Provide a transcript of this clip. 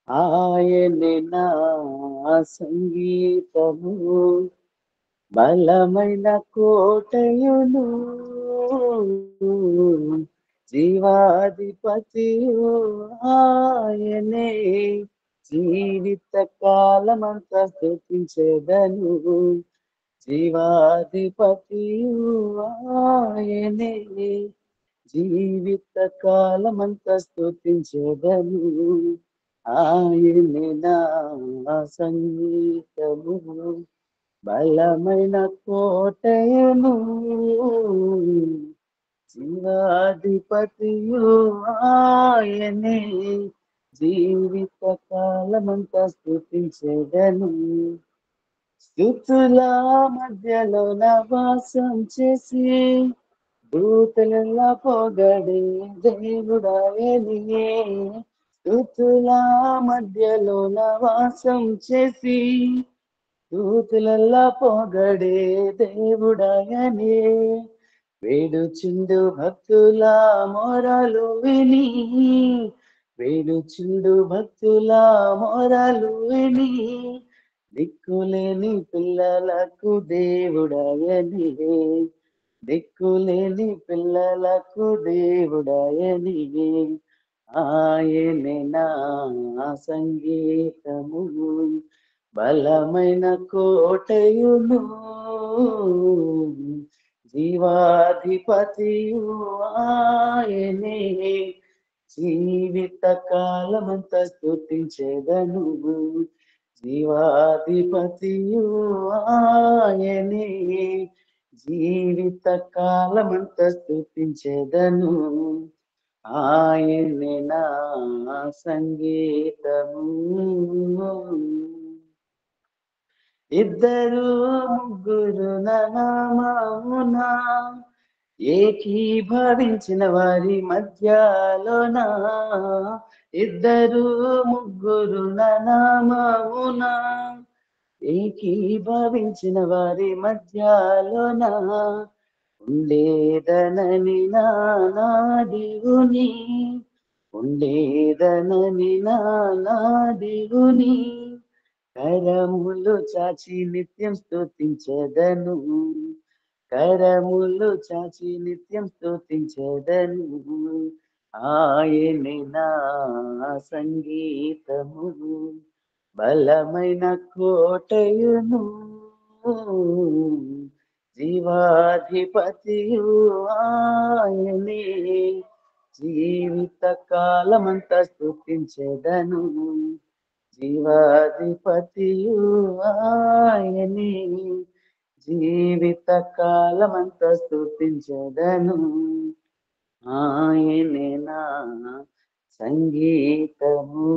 ఆయనే నా సంగీతము, బలమైన కోటయును, జీవాధిపతియు ఆయనే. జీవిత కాలమంతా స్తుతించెదను, జీవాధిపతియు ఆయనే. జీవిత కాలమంతా స్తుతించెదను, ఆయనే నా సంగీతము, బలమైన కోటయును, జీవాధిపతియు ఆయనే. జీవిత కాలమంతా స్తుతించెదను, స్తుతుల మధ్యలో వాసం చేసి, దూతలెల్లా పొగడే దేవుడాయనియే. స్తుతుల మధ్యలో వాసం చేసి, దూతలెల్లా పొగడే దేవుడాయనే. వేడుచుండు భక్తుల మొరలు విని, వేడుచుండు భక్తుల మొరలు విని, దిక్కులేని పిల్లలకు దేవుడాయని, దిక్కులేని పిల్లలకు దేవుడాయని. ఆయనే నా సంగీతము, బలమైన కోటయును, జీవాధిపతియు ఆయనే. జీవిత కాలమంతా స్తుతించెదను, జీవాధిపతియు ఆయనే. జీవిత కాలమంతా స్తుతించెదను, ఆయనే నా సంగీతము. ఇద్దరు ముగ్గురు నామమున ఏకీభవించిన వారి మధ్యలోన, ఇద్దరు ముగ్గురు నామమున ఏకీభవించిన వారి మధ్యలోన, ఉండేదనని నా దేవుని, ఉండేదనని నా దేవుని, కరములు చాచి నిత్యం స్తుతించెదను, కరములు చాచి నిత్యం స్తుతించెదను. ఆయనే నా సంగీతము, బలమైన కోటయును, జీవాధిపతియు ఆయనే. జీవిత కాలమంతా స్తుతించెదను, జీవాధిపతియు ఆయనే. జీవిత కాలమంతా స్తుతించెదను, ఆయనే నా సంగీతము.